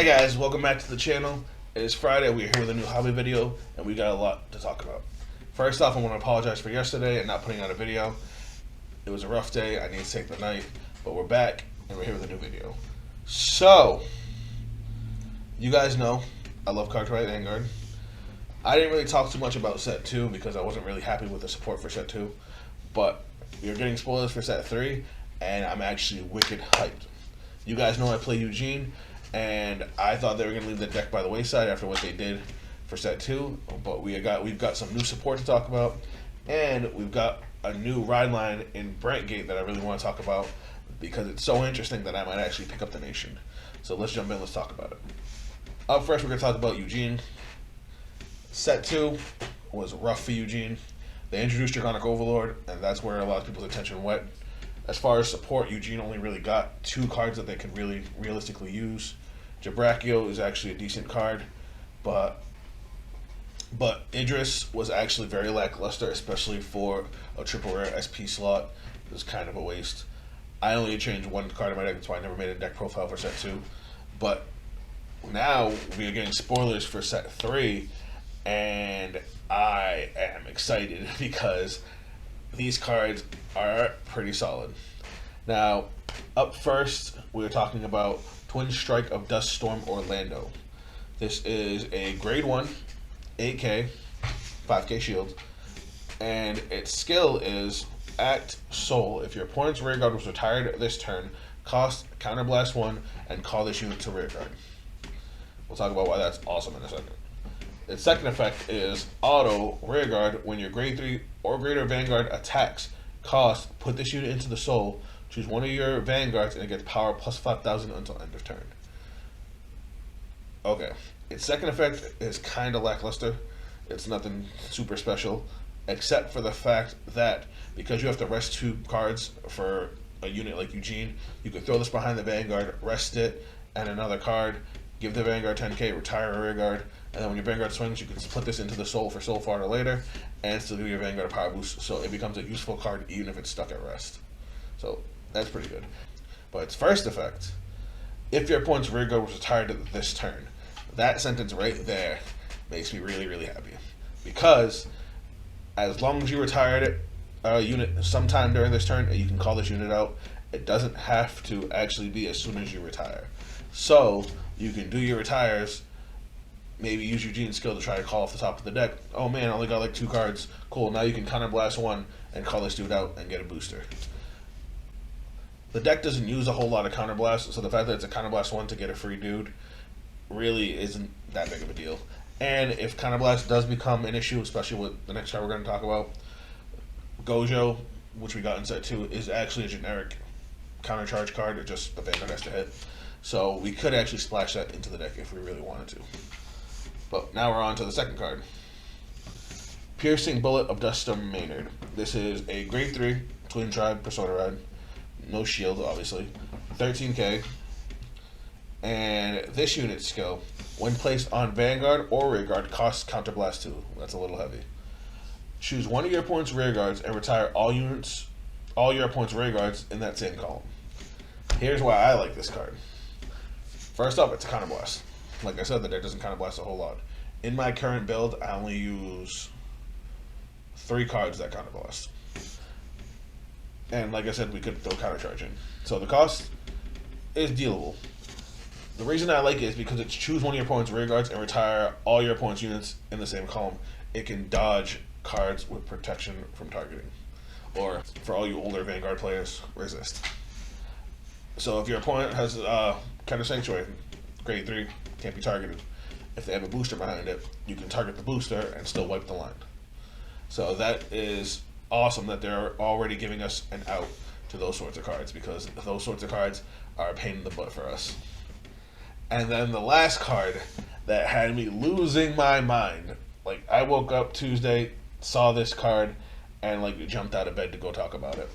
Hey guys, welcome back to the channel. It is Friday, we're here with a new hobby video, and we got a lot to talk about. First off, I want to apologize for yesterday and not putting out a video. It was a rough day, I need to take the night, but we're back, and we're here with a new video. So, you guys know, I love Cardfight Vanguard. I didn't really talk too much about Set 2 because I wasn't really happy with the support for Set 2, but we are getting spoilers for Set 3, and I'm actually wicked hyped. You guys know I play Eugene, and I thought they were going to leave the deck by the wayside after what they did for Set 2, but we've got some new support to talk about, and we've got a new ride line in Brant Gate that I really want to talk about because it's so interesting that I might actually pick up the nation. So let's jump in, let's talk about it. Up first, we're going to talk about Eugene. Set 2 was rough for Eugene. They introduced Draconic Overlord, and that's where a lot of people's attention went. As far as support, Eugene only really got 2 cards that they could really realistically use. Jabrachio is actually a decent card, but Idris was actually very lackluster, especially for a triple rare SP slot. It was kind of a waste. I only changed 1 card in my deck, that's why I never made a deck profile for Set 2. But now we are getting spoilers for Set 3, and I am excited because these cards are pretty solid. Now, up first, we're talking about Twin Strike of Duststorm Orlando. This is a grade 1, 8k, 5k shield, and its skill is Act Soul. If your opponent's rear guard was retired this turn, cost Counterblast 1 and call this unit to rear guard. We'll talk about why that's awesome in a second. Its second effect is Auto Rear Guard. When your grade 3 or greater Vanguard attacks, cost, put this unit into the soul, choose one of your Vanguards, and it gets power plus 5,000 until end of turn. Okay, its second effect is kind of lackluster. It's nothing super special, except for the fact that because you have to rest 2 cards for a unit like Eugene, you can throw this behind the Vanguard, rest it, and another card, give the Vanguard 10k, retire a rear guard, and then when your Vanguard swings, you can put this into the soul for soul farther later, and still give your Vanguard a power boost, so it becomes a useful card even if it's stuck at rest. So that's pretty good. But its first effect, if your opponent's rear guard was retired this turn, that sentence right there makes me really, really happy. Because as long as you retired a unit sometime during this turn, and you can call this unit out, it doesn't have to actually be as soon as you retire. So you can do your retires, maybe use Eugene's skill to try to call off the top of the deck. Oh man, I only got like 2 cards. Cool, now you can Counterblast 1 and call this dude out and get a booster. The deck doesn't use a whole lot of Counterblast, so the fact that it's a Counterblast 1 to get a free dude really isn't that big of a deal. And if Counterblast does become an issue, especially with the next card we're going to talk about, Gojo, which we got in Set 2, is actually a generic countercharge card. It just the Vanguard has to hit. So we could actually splash that into the deck if we really wanted to. But now we're on to the second card. Piercing Bullet of Duststorm Maynard. This is a grade 3 Twin Tribe Persona Ride. No shield, obviously. 13k. And this unit's skill, when placed on Vanguard or rear guard, costs Counterblast 2. That's a little heavy. Choose one of your opponent's rear guards and retire all your opponent's rear guards in that same column. Here's why I like this card. First off, it's a Counterblast. Like I said, the deck doesn't Counterblast a whole lot. In my current build, I only use 3 cards that Counterblast. And like I said, we could throw Countercharge in. So the cost is dealable. The reason I like it is because it's choose one of your opponent's rear guards and retire all your opponent's units in the same column. It can dodge cards with protection from targeting. Or, for all you older Vanguard players, resist. So if your opponent has Counter Sanctuary, grade 3, can't be targeted. If they have a booster behind it, you can target the booster and still wipe the line. So that is awesome that they're already giving us an out to those sorts of cards, because those sorts of cards are a pain in the butt for us. And then the last card that had me losing my mind. Like, I woke up Tuesday, saw this card, and like jumped out of bed to go talk about it.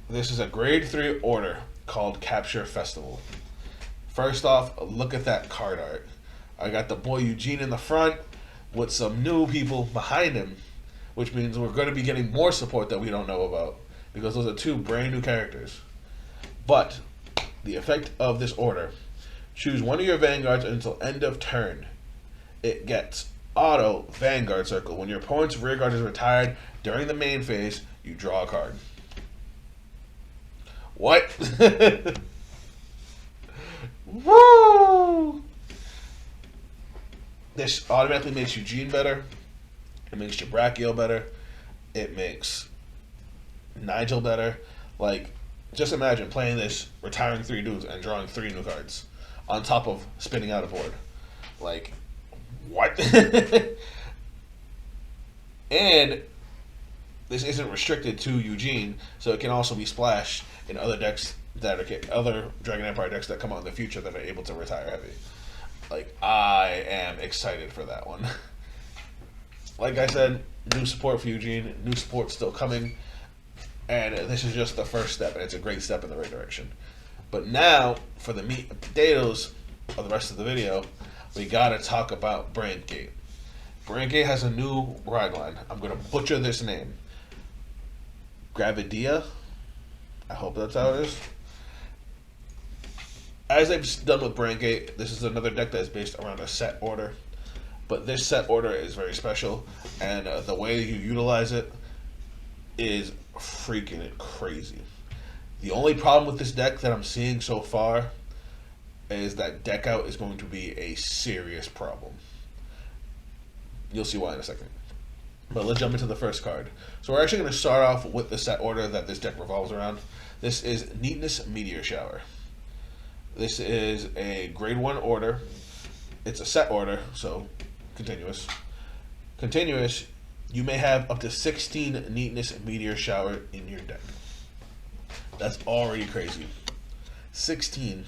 This is a grade 3 order called Capture Festival. First off, look at that card art. I got the boy Eugene in the front with some new people behind him, which means we're going to be getting more support that we don't know about, because those are 2 brand new characters. But the effect of this order Choose one of your Vanguards until end of turn. It gets auto Vanguard Circle. When your opponent's rear guard is retired during the main phase, you draw a card. What? Woo! This automatically makes Eugene better. It makes Jabrachiel better. It makes Nigel better. Like, just imagine playing this, retiring 3 dudes, and drawing 3 new cards. On top of spinning out a board. Like, what? And this isn't restricted to Eugene, so it can also be splashed in other decks that are other Dragon Empire decks that come out in the future that are able to retire heavy. Like, I am excited for that one. Like I said, new support for Eugene, new support still coming, and this is just the first step, and it's a great step in the right direction. But now, for the meat and potatoes of the rest of the video, we gotta talk about Brant Gate. Brant Gate has a new ride line. I'm gonna butcher this name. Gravidia? I hope that's how it is. As I've done with Brant Gate, this is another deck that is based around a set order. But this set order is very special, and the way you utilize it is freaking crazy. The only problem with this deck that I'm seeing so far is that deck out is going to be a serious problem. You'll see why in a second. But let's jump into the first card. So we're actually going to start off with the set order that this deck revolves around. This is Neatness Meteor Shower. This is a grade 1 order. It's a set order, so continuous. Continuous, you may have up to 16 Neatness Meteor Shower in your deck. That's already crazy. 16.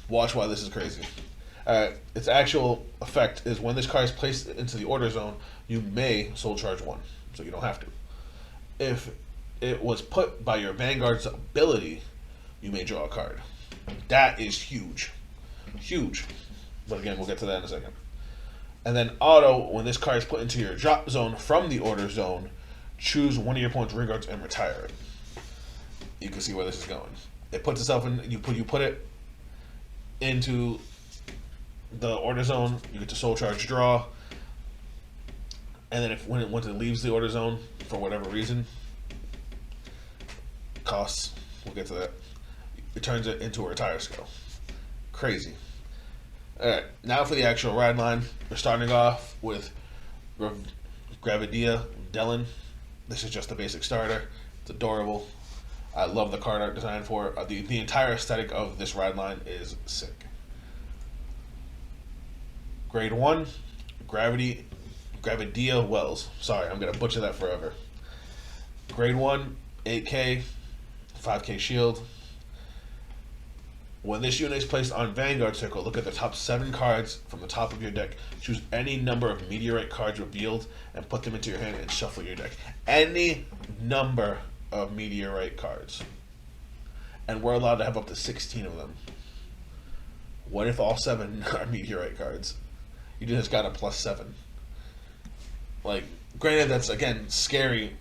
Watch why this is crazy. Its actual effect is when this card is placed into the order zone, you may soul charge 1, so you don't have to. If it was put by your Vanguard's ability, you may draw a card. That is huge. Huge. But again, we'll get to that in a second. And then auto, when this card is put into your drop zone from the order zone, choose one of your opponent's rear guards and retire it. You can see where this is going. It puts itself in, you put it into the order zone, you get to soul charge draw, and then once it leaves the order zone for whatever reason, costs, we'll get to that, it turns it into a retire skill. Crazy. Alright, now for the actual ride line. We're starting off with Gravidia Dylan. This is just the basic starter. It's adorable. I love the card art design for it. The entire aesthetic of this ride line is sick. Grade 1, Gravidia Wells. Sorry, I'm going to butcher that forever. Grade 1, 8k, 5k shield. When this unit is placed on Vanguard Circle, look at the top 7 cards from the top of your deck. Choose any number of meteorite cards revealed and put them into your hand and shuffle your deck. Any number of meteorite cards. And we're allowed to have up to 16 of them. What if all 7 are meteorite cards? You just got a +7. Like, granted, that's, again, scary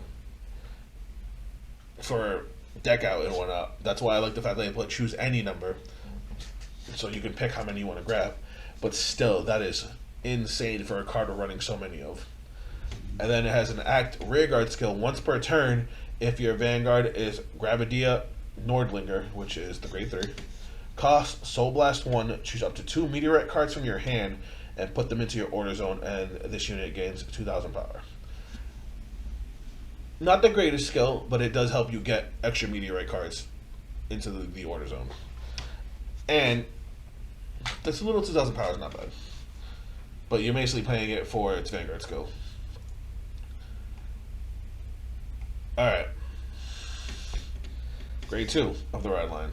for deck out and whatnot. That's why I like the fact that they choose any number, so you can pick how many you want to grab. But still, that is insane for a card we're running so many of. And then it has an act rearguard skill once per turn if your Vanguard is Gravidia Nordlinger, which is the grade 3. Cost Soul Blast 1, choose up to 2 meteorite cards from your hand and put them into your order zone, and this unit gains 2,000 power. Not the greatest skill, but it does help you get extra meteorite cards into the order zone. And this little 2,000 power is not bad. But you're basically playing it for its Vanguard skill. Alright. Grade 2 of the ride line.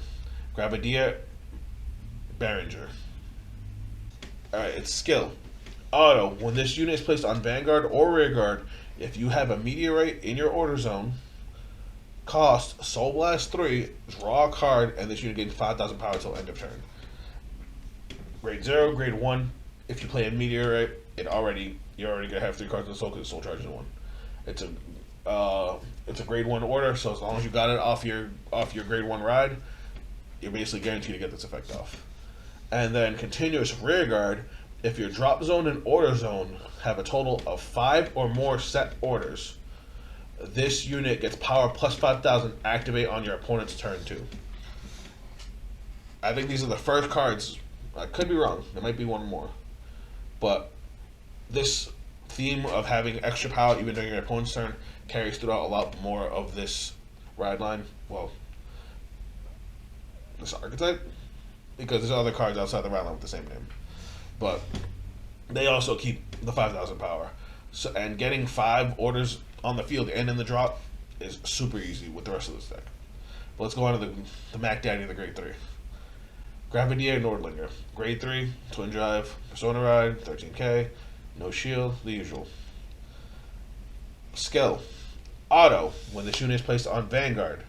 Gravidia Behringer. Alright, its skill. Auto. When this unit is placed on Vanguard or Rearguard, if you have a meteorite in your order zone, cost Soul Blast 3, draw a card, and this unit gains 5,000 power until end of turn. Grade 0, grade 1, if you play a meteorite, you're already gonna have 3 cards in the soul because soul charges 1. It's a grade 1 order, so as long as you got it off your grade 1 ride, you're basically guaranteed to get this effect off. And then continuous rear guard, if your drop zone and order zone have a total of 5 or more set orders, this unit gets power plus 5,000 activate on your opponent's turn 2. I think these are the first cards. I could be wrong. There might be one more. But this theme of having extra power even during your opponent's turn carries throughout a lot more of this ride line. Well, this archetype. Because there's other cards outside the ride line with the same name. But they also keep the 5,000 power. So, and getting 5 orders on the field and in the drop is super easy with the rest of this deck. But let's go on to the Mac Daddy of the Grade 3. Gravidia Nordlinger. Grade 3, Twin Drive, Persona Ride, 13k, no shield, the usual. Skill. Auto. When this unit is placed on Vanguard,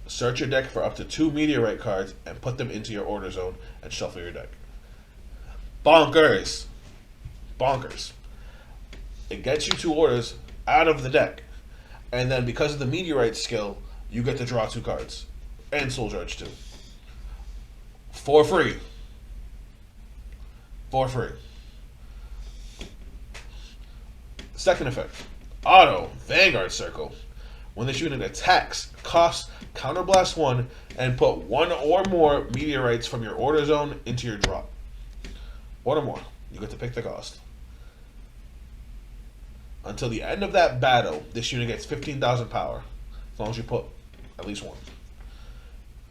search your deck for up to 2 meteorite cards and put them into your order zone and shuffle your deck. Bonkers. Bonkers. It gets you 2 orders out of the deck. And then because of the meteorite skill, you get to draw 2 cards. And Soul Charge too. For free. For free. Second effect. Auto. Vanguard Circle. When this unit attacks, cost Counterblast 1 and put 1 or more meteorites from your order zone into your drop. 1 or more. You get to pick the cost. Until the end of that battle, this unit gets 15,000 power. As long as you put at least 1.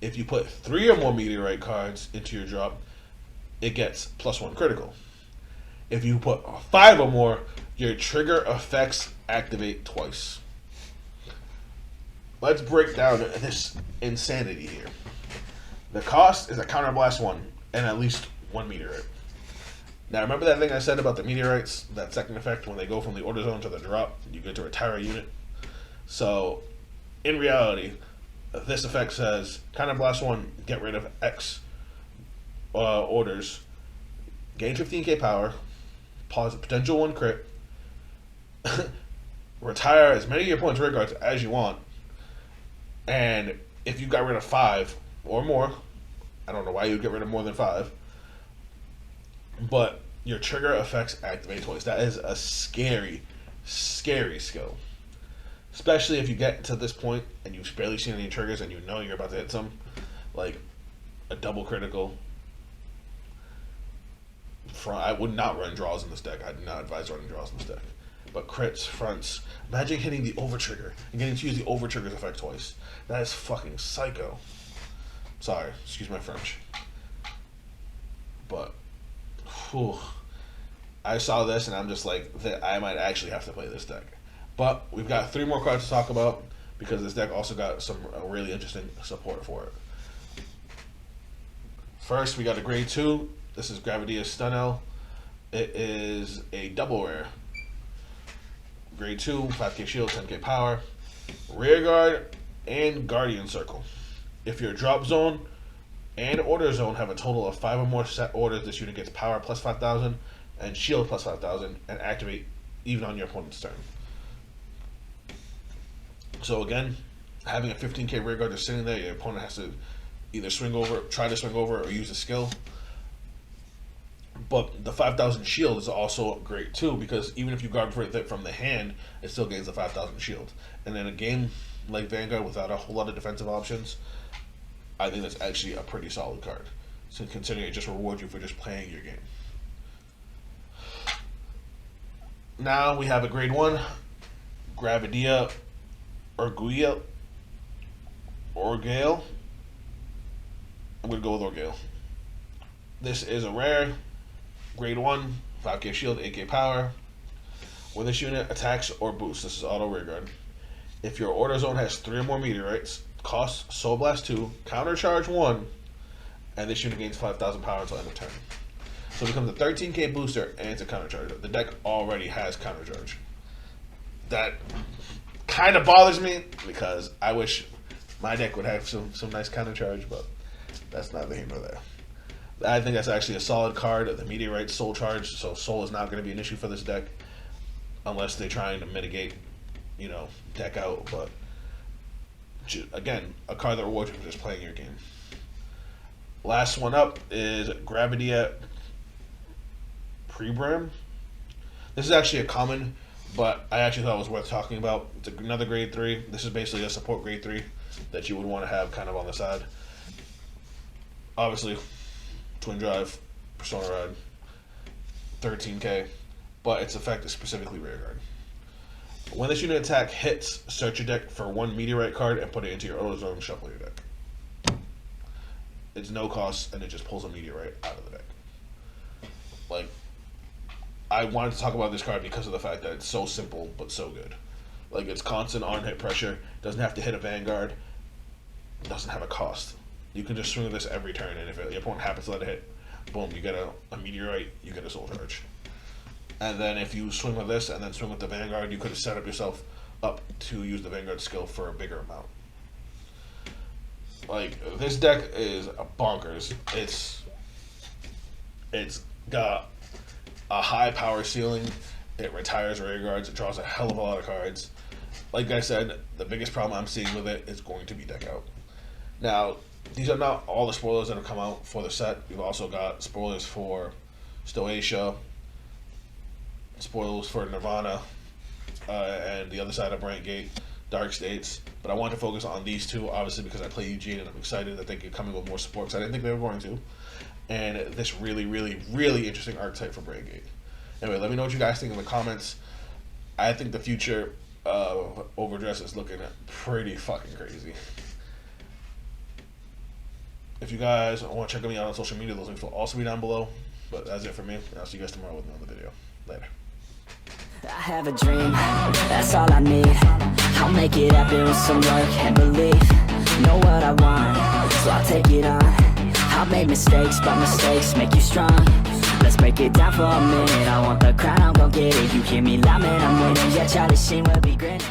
If you put 3 or more meteorite cards into your drop, it gets +1 critical. If you put 5 or more, your trigger effects activate twice. Let's break down this insanity here. The cost is a Counterblast 1 and at least 1 meteorite. Now remember that thing I said about the meteorites, that second effect, when they go from the order zone to the drop, you get to retire a unit? So, in reality, this effect says, Counterblast 1, get rid of X orders, gain 15k power, pause a potential 1 crit, retire as many of your opponent's rear guards as you want, and if you got rid of 5 or more, I don't know why you'd get rid of more than 5, but your trigger effects activate twice. That is a scary, scary skill. Especially if you get to this point and you've barely seen any triggers and you know you're about to hit some, like a double critical. I would not run draws in this deck. I do not advise running draws in this deck. But crits, fronts. Imagine hitting the over trigger and getting to use the over trigger's effect twice. That is fucking psycho. Sorry, excuse my French. But, whew, I saw this and I'm just like, I might actually have to play this deck. But we've got 3 more cards to talk about because this deck also got some really interesting support for it. First, we got a Grade 2. This is Gravidia Dylan. It is a double rare. Grade 2, 5k shield, 10k power. Rear guard and Guardian Circle. If your drop zone and order zone have a total of 5 or more set orders, this unit gets power plus 5,000 and shield plus 5,000 and activate even on your opponent's turn. So again, having a 15k rear guard just sitting there, your opponent has to either try to swing over, or use a skill. But the 5,000 shield is also great too, because even if you guard for it from the hand, it still gains the 5,000 shield. And in a game like Vanguard without a whole lot of defensive options, I think that's actually a pretty solid card. So considering it just rewards you for just playing your game. Now we have a Grade 1, Gravidia Orgale. I'm going to go with Orgale. This is a rare, Grade 1, 5k shield, 8k power. When this unit attacks or boosts, this is auto rear guard. If your order zone has 3 or more meteorites, costs Soul Blast 2, counter charge 1, and this unit gains 5,000 power until end of turn. So it becomes a 13k booster and it's a counter charge. The deck already has counter charge. That kind of bothers me because I wish my deck would have some nice counter charge, but that's neither here nor there. I think that's actually a solid card. The meteorite soul charge, so soul is not going to be an issue for this deck unless they're trying to mitigate, deck out. But again, a card that rewards you for just playing your game. Last one up is Gravidia Dylan. This is actually a common, but I actually thought it was worth talking about. It's another grade 3. This is basically a support grade 3 that you would want to have kind of on the side. Obviously, twin drive, persona ride, 13k, but its effect is specifically rear guard. When this unit attack hits, search your deck for 1 meteorite card and put it into your auto zone and shuffle your deck. It's no cost, and it just pulls a meteorite out of the deck. Like, I wanted to talk about this card because of the fact that it's so simple but so good. Like, it's constant on hit pressure, doesn't have to hit a Vanguard, doesn't have a cost. You can just swing this every turn, and if your opponent happens to let it hit, boom, you get a meteorite, you get a soul charge. And then if you swing with this and then swing with the Vanguard, you could have set up yourself up to use the Vanguard skill for a bigger amount. Like, this deck is bonkers. It's got a high power ceiling. It retires rear guards. It draws a hell of a lot of cards. Like I said, the biggest problem I'm seeing with it is going to be deck out. Now, these are not all the spoilers that have come out for the set. We've also got spoilers for Stoatia, spoilers for Nirvana, and the other side of Brant Gate, Dark States. But I want to focus on these two, obviously, because I play Eugene and I'm excited that they could come in with more support, because I didn't think they were going to. And this really, really, really interesting archetype for Brant Gate. Anyway, let me know what you guys think in the comments. I think the future of Overdress is looking pretty fucking crazy. If you guys want to check me out on social media, those links will also be down below. But that's it for me. I'll see you guys tomorrow with another video. Later. I have a dream, that's all I need. I'll make it happen with some work and belief. Know what I want, so I'll take it on. I'll make mistakes, but mistakes make you strong. Let's break it down for a minute. I want the crown, I'm gon' get it. You hear me loud, man, I'm winning. Yeah, Charlie Sheen will be grinning.